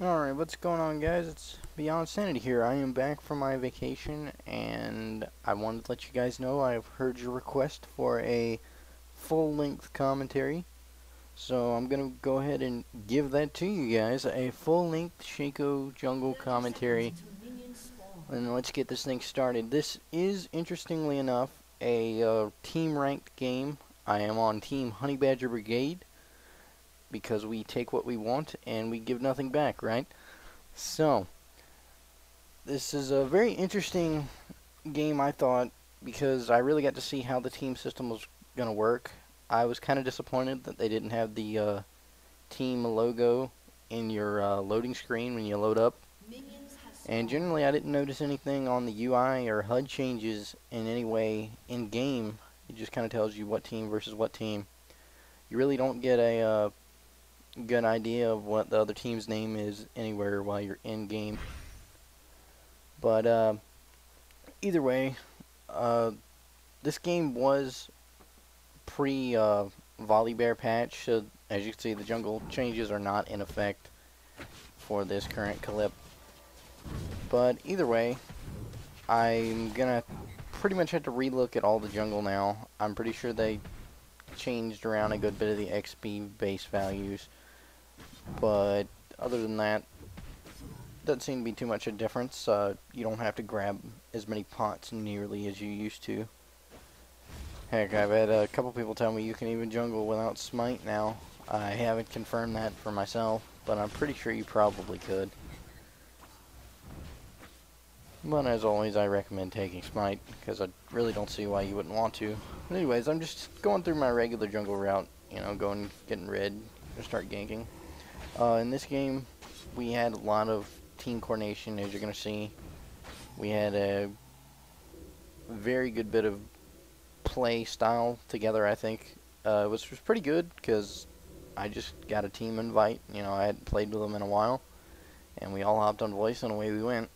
Alright, what's going on, guys? It's BeyondlolSanity here. I am back from my vacation, and I wanted to let you guys know I've heard your request for a full-length commentary. So I'm going to go ahead and give that to you guys, a full-length Shaco jungle commentary. And let's get this thing started. This is, interestingly enough, a team-ranked game. I am on Team Honey Badger Brigade, because we take what we want and we give nothing back, right? So, this is a very interesting game, I thought, because I really got to see how the team system was going to work. I was kind of disappointed that they didn't have the team logo in your loading screen when you load up. And generally, I didn't notice anything on the UI or HUD changes in any way in-game. It just kind of tells you what team versus what team. You really don't get a good idea of what the other team's name is anywhere while you're in game. But either way, this game was pre Volibear patch, so as you can see, the jungle changes are not in effect for this current clip. But either way, I'm gonna pretty much have to relook at all the jungle now. I'm pretty sure they changed around a good bit of the XP base values. But other than that, doesn't seem to be too much of a difference. You don't have to grab as many pots nearly as you used to. Heck, I've had a couple people tell me you can even jungle without smite now. I haven't confirmed that for myself, but I'm pretty sure you probably could. But as always, I recommend taking smite, because I really don't see why you wouldn't want to. But anyways, I'm just going through my regular jungle route, you know, getting red, and start ganking. In this game, we had a lot of team coordination, as you're going to see. We had a very good bit of play style together, I think. It was pretty good, because I just got a team invite. You know, I hadn't played with them in a while. And we all hopped on voice, and away we went.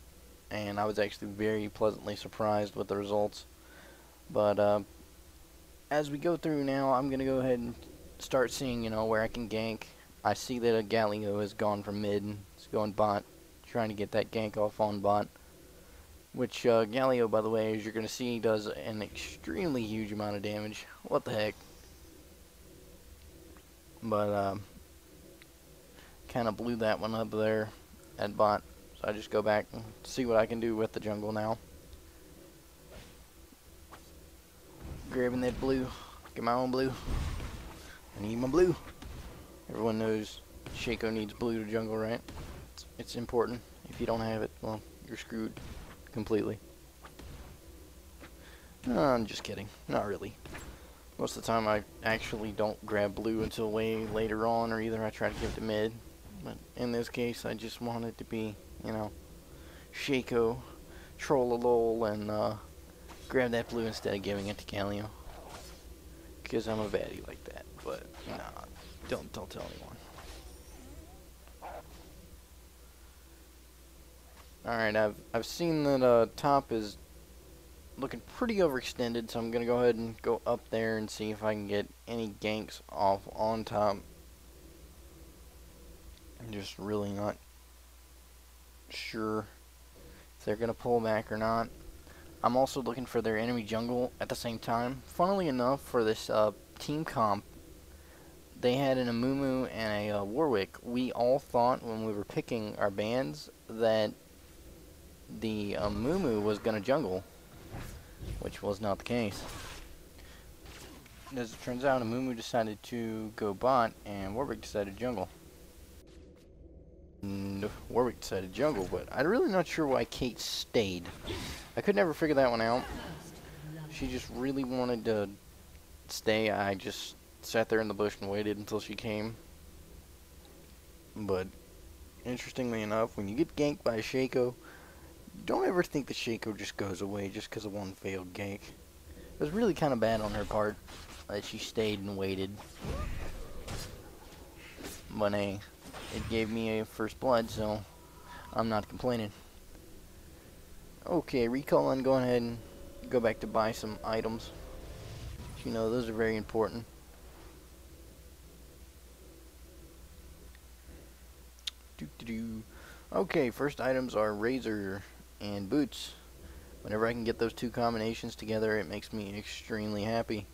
And I was actually very pleasantly surprised with the results. But as we go through now, I'm going to go ahead and start seeing, you know, where I can gank. I see that a Galio has gone from mid, it's going bot, trying to get that gank off on bot. Which, Galio, by the way, as you're going to see, does an extremely huge amount of damage. What the heck? But, kind of blew that one up there at bot. So I just go back and see what I can do with the jungle now. Grabbing that blue. Get my own blue. I need my blue. Everyone knows Shaco needs blue to jungle, right? It's important. If you don't have it, well, you're screwed completely. No, I'm just kidding. Not really. Most of the time I actually don't grab blue until way later on, or either I try to give it to mid. But in this case, I just want it to be, you know, Shaco, troll a lol, and grab that blue instead of giving it to Galio. Because I'm a baddie like that. But, nah. Don't tell anyone. Alright, I've seen that top is looking pretty overextended, so I'm gonna go ahead and go up there and see if I can get any ganks off on top. I'm just really not sure if they're gonna pull back or not. I'm also looking for their enemy jungle at the same time. Funnily enough, for this team comp, they had an Amumu and a Warwick. We all thought when we were picking our bands that the Amumu was going to jungle, which was not the case. As it turns out, Amumu decided to go bot, and Warwick decided jungle. No, Warwick decided jungle, but I'm really not sure why Kate stayed. I could never figure that one out. She just really wanted to stay. I just sat there in the bush and waited until she came. But interestingly enough, when you get ganked by a Shaco, don't ever think the Shaco just goes away just because of one failed gank. It was really kind of bad on her part that she stayed and waited. But hey, it gave me a first blood, so I'm not complaining. Okay, recall and go ahead and go back to buy some items. You know, those are very important. Okay, first items are razor and boots. Whenever I can get those two combinations together, it makes me extremely happy.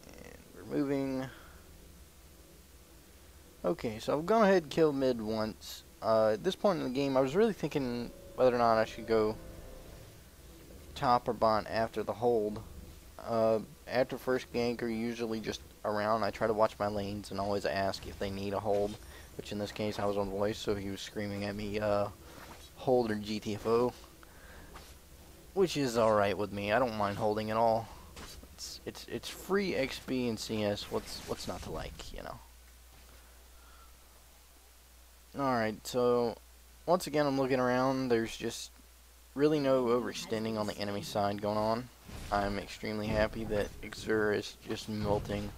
And we're moving. Okay, so I've gone ahead and killed mid once. At this point in the game, I was really thinking whether or not I should go top or bot after the hold. After first gank or usually just around, I try to watch my lanes and always ask if they need a hold, which in this case I was on voice, so he was screaming at me, hold or GTFO, which is alright with me. I don't mind holding at all. It's free XP and CS. What's not to like, you know? Alright, so once again I'm looking around. There's just really no overextending on the enemy side going on. I'm extremely happy that Xur is just melting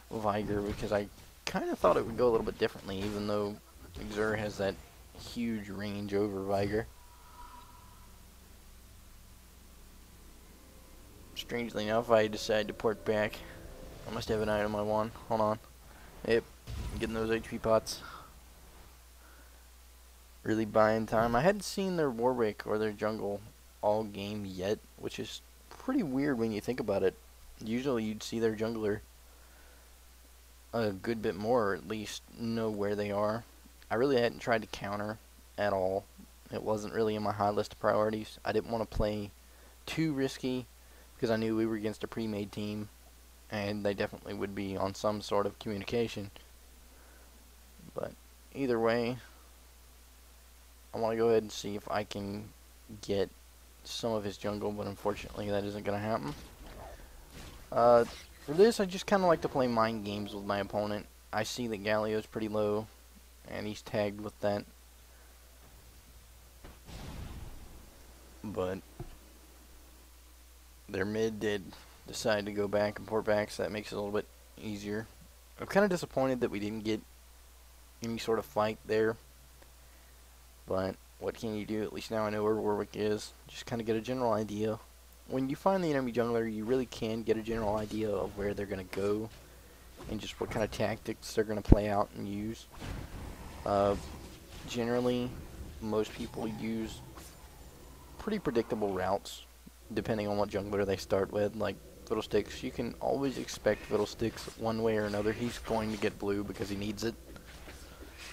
Viger because I kind of thought it would go a little bit differently, even though Xur has that huge range over Viger. Strangely enough, I decided to port back. I must have an item I want. Hold on. Yep, getting those HP pots. Really buying time. I hadn't seen their Warwick or their jungle all game yet, which is pretty weird when you think about it. Usually you'd see their jungler a good bit more, or at least know where they are. I really hadn't tried to counter at all. It wasn't really in my high list of priorities. I didn't want to play too risky because I knew we were against a pre-made team and they definitely would be on some sort of communication. But either way, I want to go ahead and see if I can get some of his jungle, but unfortunately that isn't going to happen. For this, I just kind of like to play mind games with my opponent. I see that Galio's pretty low, and he's tagged with that. But their mid did decide to go back and port back, so that makes it a little bit easier. I'm kind of disappointed that we didn't get any sort of fight there. But what can you do? At least now I know where Warwick is. Just kind of get a general idea. When you find the enemy jungler, you really can get a general idea of where they're going to go and just what kind of tactics they're going to play out and use. Generally, most people use pretty predictable routes depending on what jungler they start with. Like Fiddlesticks, you can always expect Fiddlesticks one way or another. He's going to get blue because he needs it.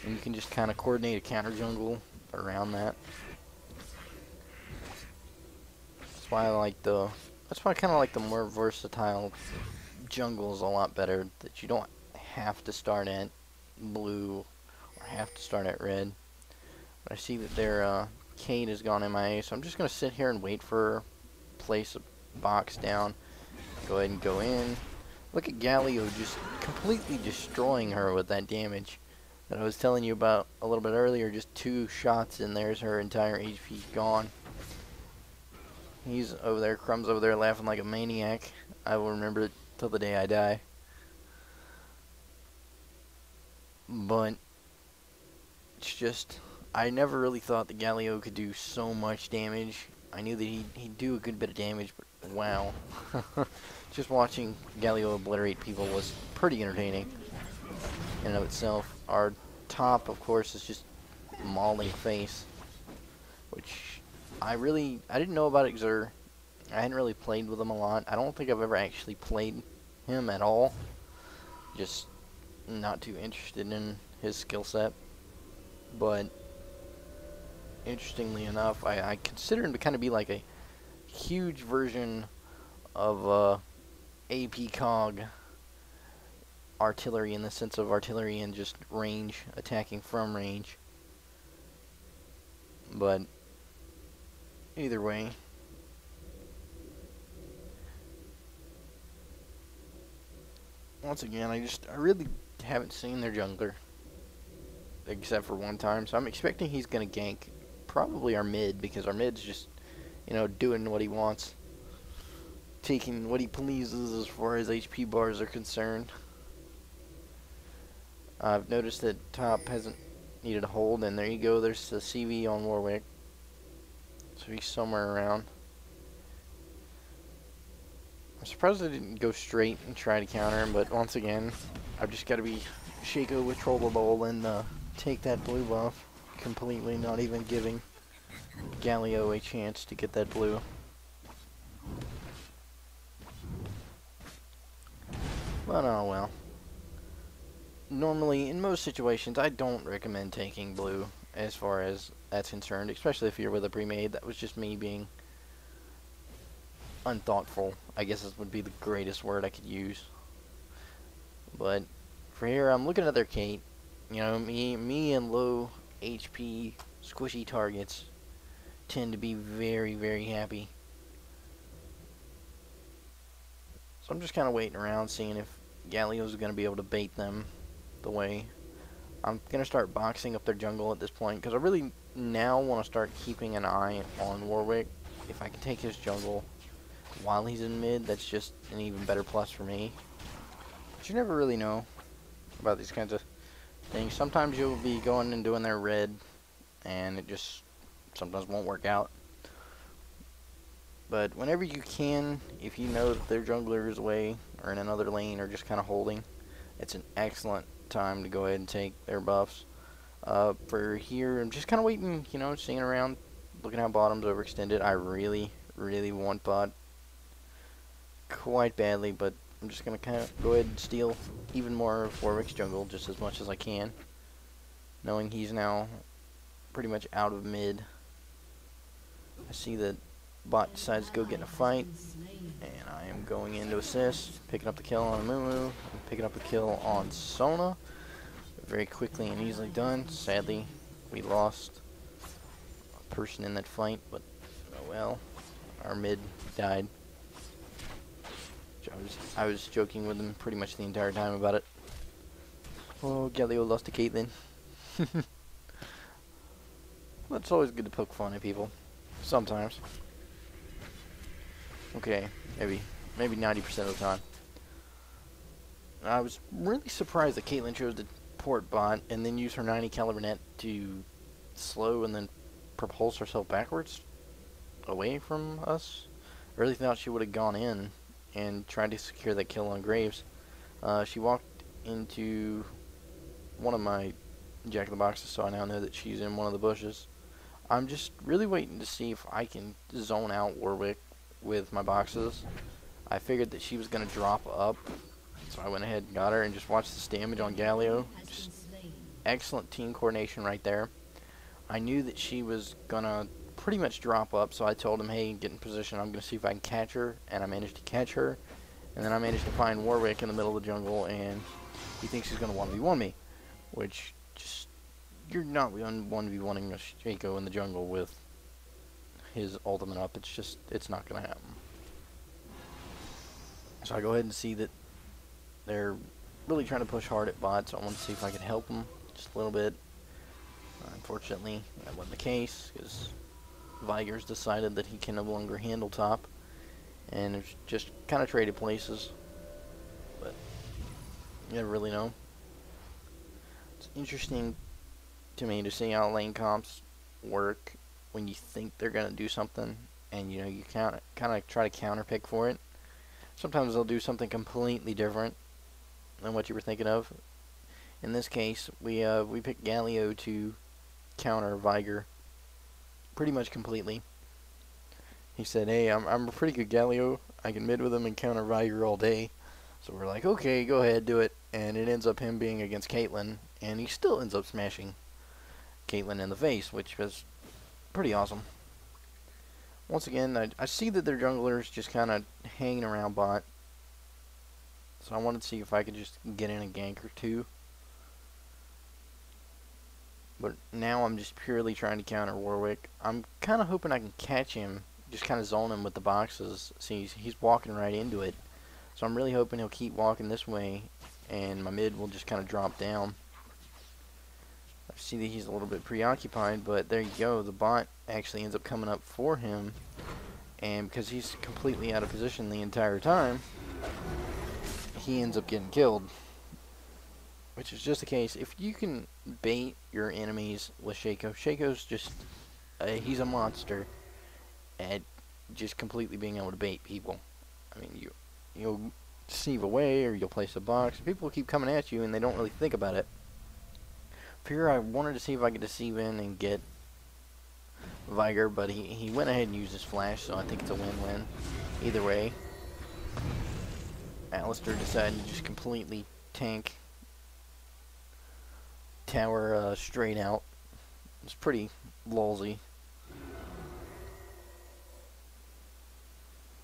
And you can just kind of coordinate a counter jungle around that. That's why I kind of like the more versatile jungles a lot better, that you don't have to start at blue or have to start at red. But I see that their Kate has gone MIA, so I'm just going to sit here and wait for her, place a box down, go ahead and go in. Look at Galio just completely destroying her with that damage that I was telling you about a little bit earlier. Just 2 shots and there's her entire HP gone. He's over there, Crumb's over there laughing like a maniac. I will remember it till the day I die. But it's just, I never really thought that Galio could do so much damage. I knew that he'd do a good bit of damage, but wow. Just watching Galio obliterate people was pretty entertaining in and of itself. Our top, of course, is just mauling face, which I didn't know about Xur. I hadn't really played with him a lot. I don't think I've ever actually played him at all. Just not too interested in his skill set. But interestingly enough, I consider him to kind of be like a huge version of AP Cog artillery, in the sense of artillery and just range, attacking from range. But either way, once again, I really haven't seen their jungler except for one time, so I'm expecting he's gonna gank probably our mid, because our mid's just, you know, doing what he wants, taking what he pleases as far as HP bars are concerned. I've noticed that top hasn't needed a hold, and there you go, there's the CV on Warwick. So he's somewhere around. I'm surprised I didn't go straight and try to counter him, but once again, I've just got to be Shaco with Troll the Bowl and take that blue buff completely, not even giving Galio a chance to get that blue. But oh well. Normally, in most situations, I don't recommend taking blue as far as that's concerned, especially if you're with a pre-made. That was just me being unthoughtful, I guess this would be the greatest word I could use. But for here, I'm looking at their Kate. You know, me and low HP squishy targets tend to be very, very happy. So I'm just kind of waiting around, seeing if Galio's going to be able to bait them the way. I'm going to start boxing up their jungle at this point, because I really now want to start keeping an eye on Warwick. If I can take his jungle while he's in mid, that's just an even better plus for me. But you never really know about these kinds of things. Sometimes you'll be going and doing their red, and it just sometimes won't work out. But whenever you can, if you know that their jungler is away or in another lane or just kind of holding, it's an excellent time to go ahead and take their buffs. For here, I'm just kind of waiting, you know, seeing around, looking how bottom's overextended. I really, really want bot quite badly, but I'm just going to kind of go ahead and steal even more of Warwick's jungle just as much as I can, knowing he's now pretty much out of mid. I see that bot decides to go get in a fight, and I am going in to assist, picking up the kill on Mumu, and picking up the kill on Sona. Very quickly and easily done. Sadly, we lost a person in that fight, but oh well. Our mid died. I was joking with him pretty much the entire time about it. Oh, Galio lost to Caitlyn. Well, it's always good to poke fun at people. Sometimes. Okay, maybe 90% of the time. I was really surprised that Caitlyn chose to port bot and then use her 90 caliber net to slow and then propulse herself backwards away from us. I really thought she would have gone in and tried to secure that kill on Graves. She walked into one of my Jack-in-the-Boxes, so I now know that she's in one of the bushes. I'm just really waiting to see if I can zone out Warwick with my boxes. I figured that she was going to drop up, so I went ahead and got her and just watched this damage on Galio. Just excellent team coordination right there. I knew that she was going to pretty much drop up, so I told him, hey, get in position. I'm going to see if I can catch her, and I managed to catch her. And then I managed to find Warwick in the middle of the jungle, and he thinks he's going to 1v1 me, which just, you're not 1v1ing a Shaco in the jungle with his ultimate up. It's just, it's not going to happen. So I go ahead and see that they're really trying to push hard at bot, so I want to see if I can help them just a little bit. Unfortunately, that wasn't the case, because Viger's decided that he can no longer handle top, and it's just kind of traded places. But you never really know. It's interesting to me to see how lane comps work when you think they're going to do something, and you know, you kind of try to counter pick for it. Sometimes they'll do something completely different than what you were thinking of. In this case, we picked Galio to counter Viger pretty much completely. He said, hey, I'm a pretty good Galio. I can mid with him and counter Viger all day. So we're like, okay, go ahead, do it. And it ends up him being against Caitlyn, and he still ends up smashing Caitlyn in the face, which was pretty awesome. Once again, I see that their jungler's just kind of hanging around bot. So I wanted to see if I could just get in a gank or two. But now I'm just purely trying to counter Warwick. I'm kind of hoping I can catch him, just kind of zone him with the boxes. See, he's walking right into it. So I'm really hoping he'll keep walking this way, and my mid will just kind of drop down. I see that he's a little bit preoccupied, but there you go. The bot actually ends up coming up for him, and because he's completely out of position the entire time, he ends up getting killed. Which is just the case. If you can bait your enemies with Shaco, Shaco's just, he's a monster at just completely being able to bait people. I mean, you'll deceive away, or you'll place a box. People will keep coming at you, and they don't really think about it. For here, I wanted to see if I could deceive in and get Viger, but he went ahead and used his flash, so I think it's a win-win. Either way, Alistair decided to just completely tank tower straight out. It's pretty lolsy.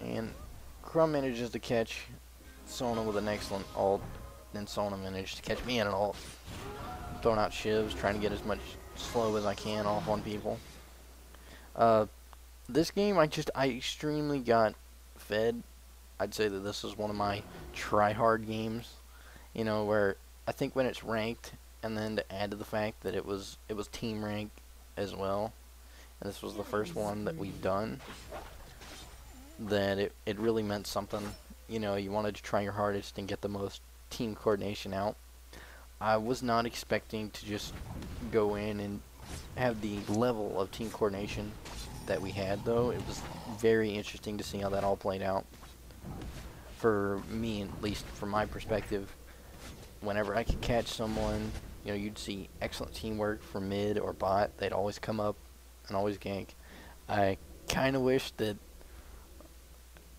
And Crumb manages to catch Sona with an excellent ult. Then Sona managed to catch me in an ult. I'm throwing out shivs, trying to get as much slow as I can off on people. This game, I extremely got fed. I'd say that this is one of my try-hard games. You know, where I think when it's ranked, and then to add to the fact that it was team ranked as well, and this was the first one that we've done, that it really meant something. You know, you wanted to try your hardest and get the most team coordination out. I was not expecting to just go in and have the level of team coordination that we had, though. It was very interesting to see how that all played out. For me, at least from my perspective, whenever I could catch someone, you know, you'd see excellent teamwork from mid or bot. They'd always come up and always gank. I kind of wish that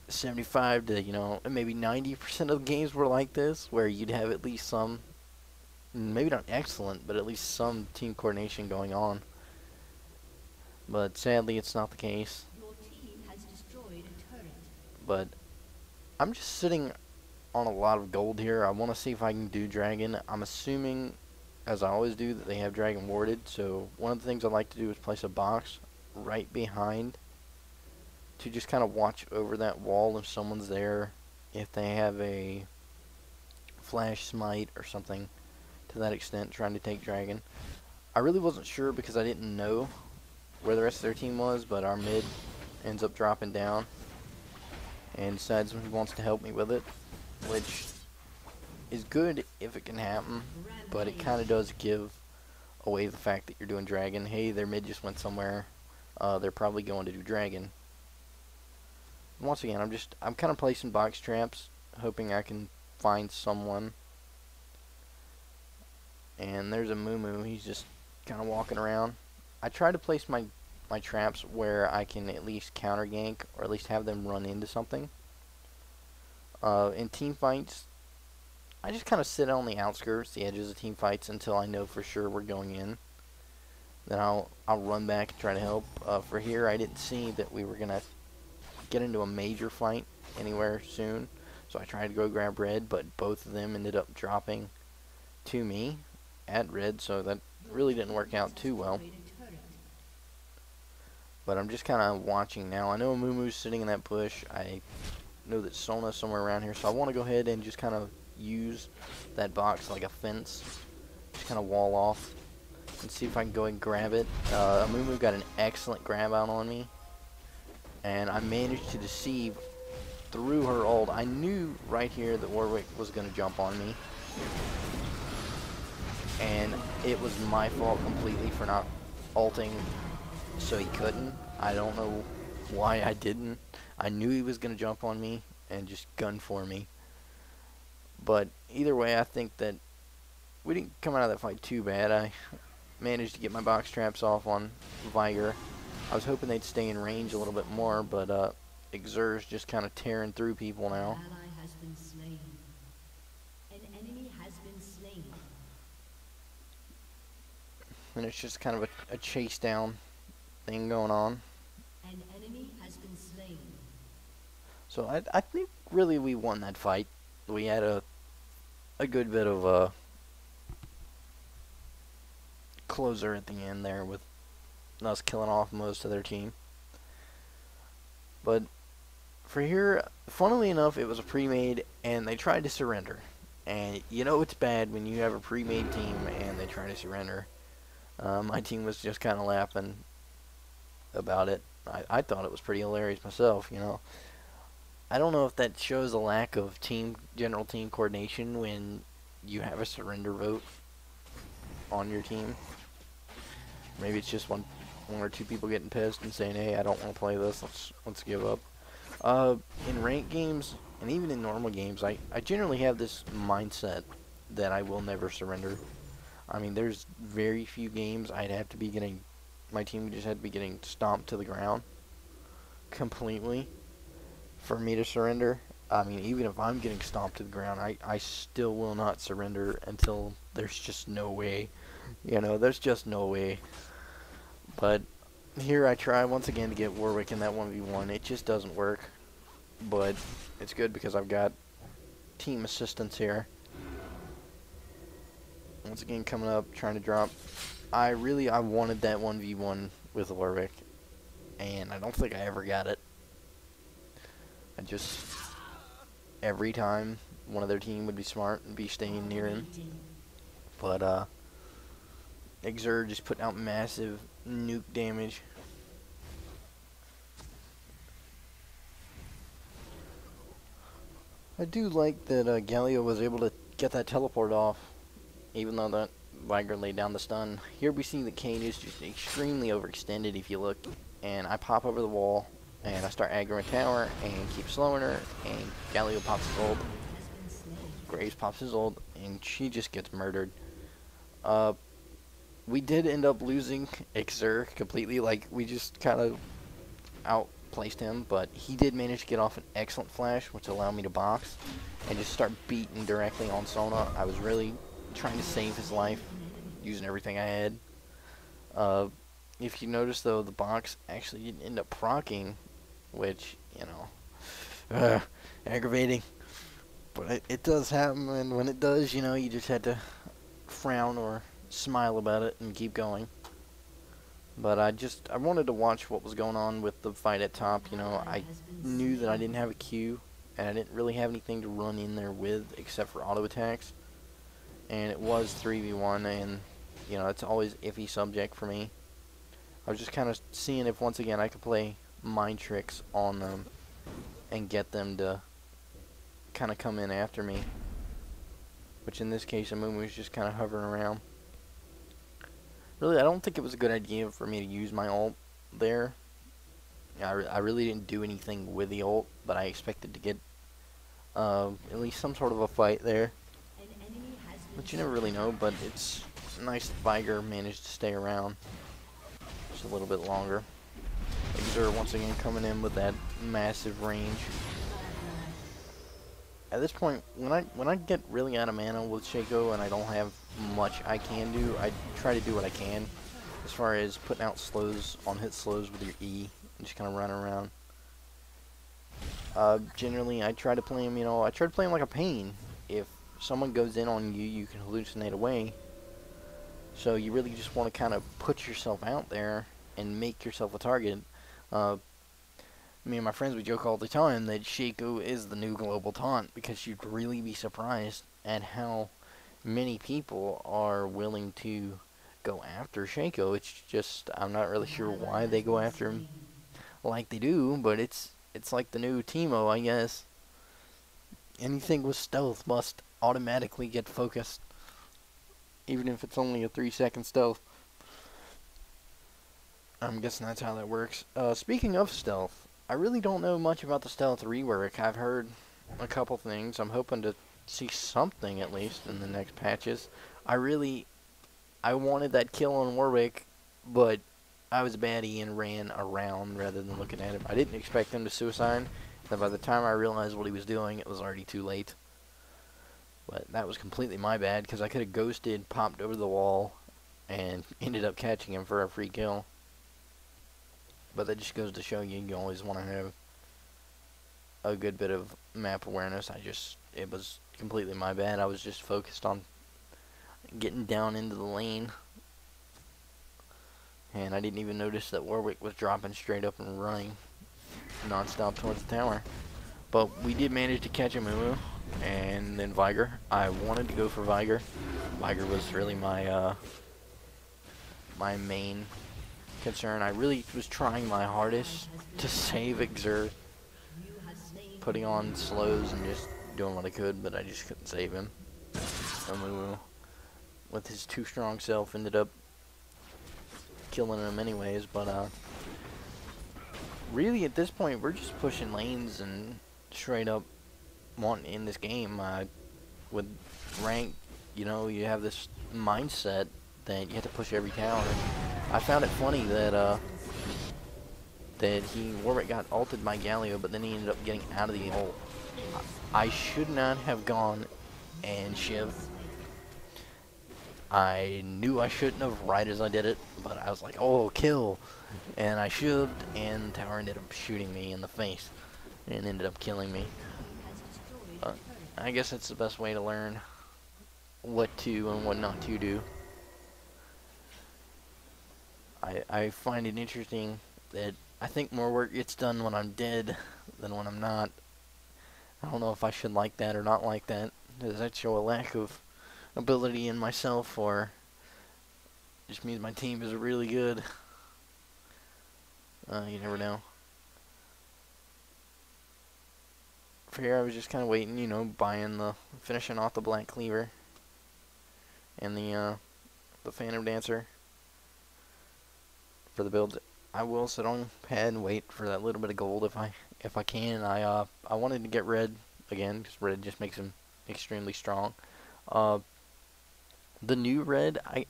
75 to, you know, maybe 90% of the games were like this, where you'd have at least some, maybe not excellent, but at least some team coordination going on. But sadly, it's not the case. Your team has destroyed a turret. But I'm just sitting on a lot of gold here. I want to see if I can do dragon. I'm assuming, as I always do, that they have dragon warded. So one of the things I like to do is place a box right behind to just kind of watch over that wall if someone's there, if they have a flash smite or something to that extent, trying to take dragon. I really wasn't sure because I didn't know where the rest of their team was, but our mid ends up dropping down and decides he wants to help me with it, which is good if it can happen, but it kind of does give away the fact that you're doing dragon. Hey, their mid just went somewhere. They're probably going to do dragon. Once again, I'm kind of placing box traps, hoping I can find someone. And there's a Moo. He's just kind of walking around. I try to place my traps where I can at least counter gank, or at least have them run into something. In team fights, I just kind of sit on the outskirts, the edges of team fights, until I know for sure we're going in. Then I'll run back and try to help. For here, I didn't see that we were gonna get into a major fight anywhere soon, so I tried to go grab red, but both of them ended up dropping to me at red, so that really didn't work out too well. But I'm just kind of watching now. I know Moomoo's sitting in that bush. I know that Sona's somewhere around here, so I want to go ahead and just kind of use that box like a fence, just kind of wall off and see if I can go and grab it. Moo got an excellent grab out on me, and I managed to deceive through her ult. I knew right here that Warwick was going to jump on me, and it was my fault completely for not ulting so he couldn't. I don't know why I didn't. I knew he was going to jump on me and just gun for me. But either way, I think that we didn't come out of that fight too bad. I managed to get my box traps off on Viger. I was hoping they'd stay in range a little bit more, but Exer's just kind of tearing through people now. An ally has been slain. An enemy has been slain. And it's just kind of a chase down thing going on. An enemy has been slain. So I think really we won that fight. We had a good bit of closer at the end there with us killing off most of their team. But for here, funnily enough, it was a pre-made and they tried to surrender. And you know it's bad when you have a pre-made team and they try to surrender. My team was just kind of laughing about it. I thought it was pretty hilarious myself, you know. I don't know if that shows a lack of general team coordination when you have a surrender vote on your team. Maybe it's just one or two people getting pissed and saying, "Hey, I don't want to play this. Let's give up." In ranked games and even in normal games, I generally have this mindset that I will never surrender. I mean, there's very few games I'd have to be getting, my team would just have to be getting stomped to the ground completely for me to surrender. I mean, even if I'm getting stomped to the ground, I still will not surrender until there's just no way. You know, there's just no way. But here I try once again to get Warwick in that 1v1. It just doesn't work. But it's good because I've got team assistance here. Once again coming up, trying to drop. I wanted that 1v1 with Warwick, and I don't think I ever got it. I just, every time one of their team would be smart and be staying near him. But Exer just putting out massive nuke damage. I do like that Galio was able to get that teleport off, even though that Viger laid down the stun. Here we see that Kane is just extremely overextended if you look, and I pop over the wall, and I start aggroing tower, and keep slowing her, and Galio pops his ult. Graves pops his ult, and she just gets murdered. We did end up losing Exer completely, like, we just kind of outplaced him, but he did manage to get off an excellent flash, which allowed me to box, and just start beating directly on Sona. I was really trying to save his life, using everything I had. If you notice, though, the box actually didn't end up proccing, which, you know, aggravating. But it does happen, and when it does, you know, you just had to frown or smile about it and keep going. But I wanted to watch what was going on with the fight at top. You know, I knew that I didn't have a Q, and I didn't really have anything to run in there with except for auto attacks. And it was 3v1, and, you know, it's always iffy subject for me. I was just kind of seeing if, once again, I could play mind tricks on them and get them to kind of come in after me. Which in this case, Amumu was just kind of hovering around. Really, I don't think it was a good idea for me to use my ult there. I really didn't do anything with the ult, but I expected to get at least some sort of a fight there. But you never really know, but it's nice that Viger managed to stay around just a little bit longer. Exer once again coming in with that massive range. At this point, when I get really out of mana with Shaco and I don't have much I can do, I try to do what I can as far as putting out slows on hit slows with your E and just kind of running around. Generally, I try to play him, you know, I try to play him like a pain. If someone goes in on you, you can hallucinate away. So you really just want to kind of put yourself out there and make yourself a target. Me and my friends, we joke all the time that Shaco is the new global taunt, because you'd really be surprised at how many people are willing to go after Shaco. It's just, I'm not really sure why they go after him like they do, but it's like the new Teemo, I guess. Anything with stealth must automatically get focused, even if it's only a 3-second stealth. I'm guessing that's how that works. Speaking of stealth, I really don't know much about the stealth rework. I've heard a couple things. I'm hoping to see something at least in the next patches. I wanted that kill on Warwick, but I was a baddie and ran around rather than looking at him. I didn't expect him to suicide, and by the time I realized what he was doing, it was already too late. But that was completely my bad, because I could have ghosted, popped over the wall, and ended up catching him for a free kill. But that just goes to show you, you always want to have a good bit of map awareness. It was completely my bad. I was just focused on getting down into the lane. And I didn't even notice that Warwick was dropping straight up and running non-stop towards the tower. But we did manage to catch Amumu, and then Viger. I wanted to go for Viger. Viger was really my my main concern. I really was trying my hardest to save Exer, putting on slows and just doing what I could, but I just couldn't save him. Amumu, with his too strong self, ended up killing him anyways. But really at this point we're just pushing lanes and straight up want in this game. With rank, you have this mindset that you have to push every tower. I found it funny that Warwick got ulted by Galio, but then he ended up getting out of the ult. I should not have gone and shivved. I knew I shouldn't have right as I did it, but I was like, oh, kill. And I shoved, and the tower ended up shooting me in the face and ended up killing me. But I guess that's the best way to learn what to and what not to do. I find it interesting that I think more work gets done when I'm dead than when I'm not. I don't know if I should like that or not like that. Does that show a lack of ability in myself, or just means my team is really good? You never know. For here, I was just kind of waiting, finishing off the Black Cleaver and the Phantom Dancer for the build. I will sit on pad and wait for that little bit of gold if I can. I wanted to get red again because red just makes him extremely strong. The new red, I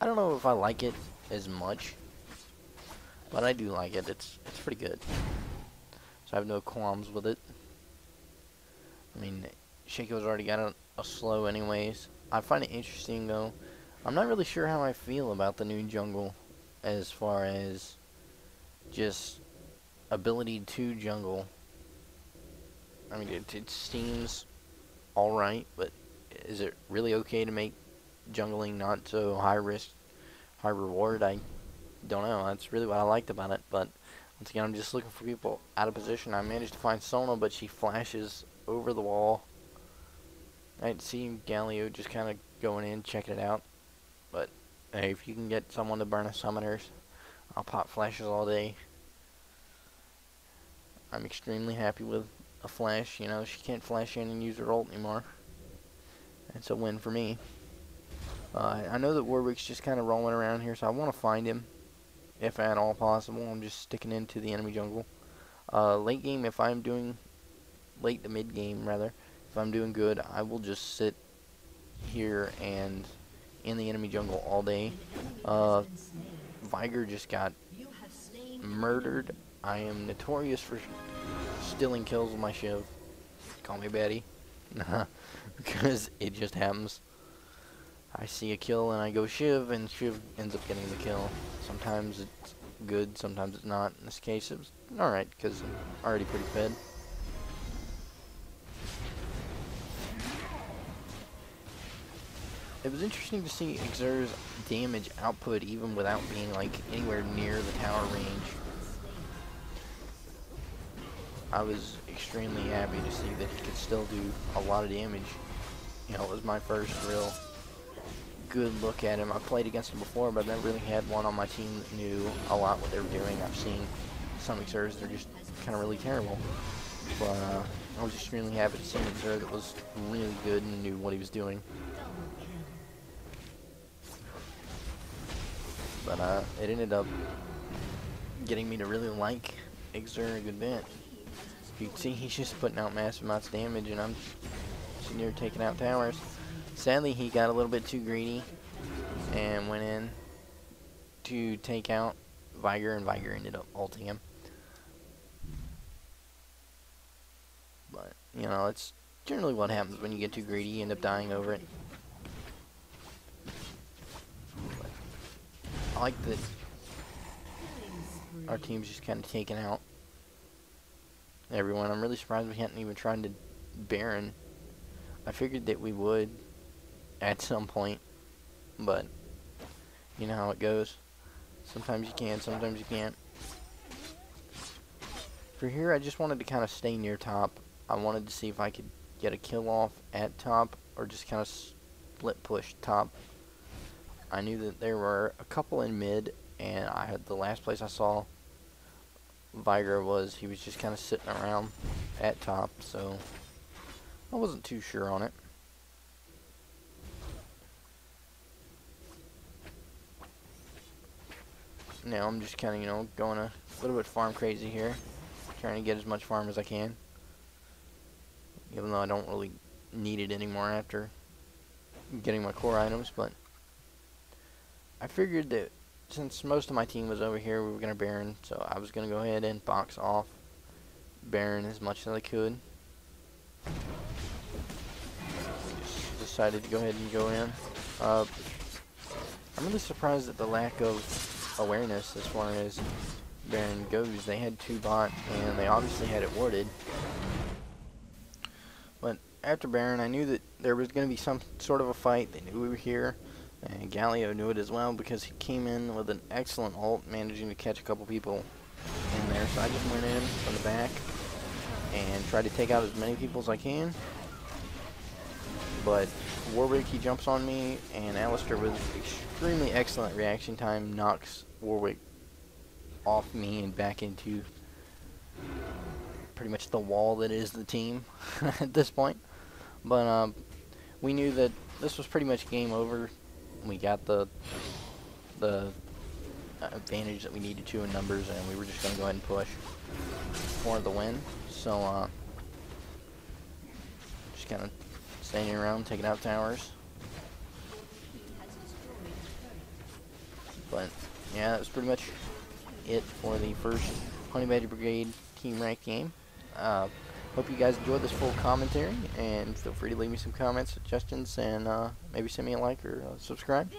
don't know if I like it as much, but I do like it. It's pretty good. So I have no qualms with it. I mean, Shaco's already got a slow anyways. I find it interesting though. I'm not really sure how I feel about the new jungle as far as just ability to jungle. I mean, it seems alright, but is it really okay to make jungling not so high risk, high reward? I don't know. That's really what I liked about it, but once again, I'm just looking for people out of position. I managed to find Sona, but she flashes over the wall. I see Galio just kind of going in, checking it out. But hey, if you can get someone to burn a summoners, I'll pop flashes all day. I'm extremely happy with a flash. She can't flash in and use her ult anymore. It's a win for me. I know that Warwick's just kind of rolling around here, so I want to find him, if at all possible. I'm just sticking into the enemy jungle. Late game, if I'm doing late to mid game rather, if I'm doing good, I will just sit here and in the enemy jungle all day. Viger just got murdered. I am notorious for stealing kills with my shiv. Call me Betty. Because it just happens. I see a kill and I go shiv, and shiv ends up getting the kill. Sometimes it's good, sometimes it's not. In this case, it was alright because I'm already pretty fed. It was interesting to see Xur's damage output even without being like anywhere near the tower range. I was extremely happy to see that he could still do a lot of damage. It was my first real good look at him. I played against him before, but I never really had one on my team that knew a lot what they were doing. I've seen some Xurs that are just kind of really terrible. But I was extremely happy to see an Xur that was really good and knew what he was doing. But it ended up getting me to really like Xur a good bit. You can see he's just putting out massive amounts of damage, and I'm sitting here taking out towers. Sadly, he got a little bit too greedy and went in to take out Viger, and Viger ended up ulting him. But, it's generally what happens when you get too greedy. You end up dying over it. But I like that our team's just kind of taking out everyone. I'm really surprised we hadn't even tried to Baron. I figured that we would at some point, but you know how it goes. Sometimes you can, sometimes you can't. For here, I just wanted to kind of stay near top. I wanted to see if I could get a kill off at top, or just kind of split push top. I knew that there were a couple in mid, and the last place I saw Viger was, he was just kind of sitting around at top, so I wasn't too sure on it. Now I'm just kind of, going a little bit farm crazy here, trying to get as much farm as I can. even though I don't really need it anymore after getting my core items. But I figured that since most of my team was over here, we were going to Baron, so I was going to go ahead and box off Baron as much as I could. Just decided to go ahead and go in. I'm really surprised at the lack of awareness as far as Baron goes. They had 2 bot, and they obviously had it warded. But after Baron, I knew that there was going to be some sort of a fight. They knew we were here, and Galio knew it as well because he came in with an excellent ult, managing to catch a couple people in there. So I just went in from the back and tried to take out as many people as I can. But Warwick, he jumps on me, and Alistair with extremely excellent reaction time knocks Warwick off me and back into pretty much the wall that is the team at this point. But we knew that this was pretty much game over. We got the advantage that we needed to in numbers, and we were just going to go ahead and push for the win. So just kind of standing around taking out towers. But yeah, that was pretty much it for the first Honey Badger Brigade team ranked game. Hope you guys enjoyed this full commentary, and feel free to leave me some comments, suggestions, and maybe send me a like or subscribe.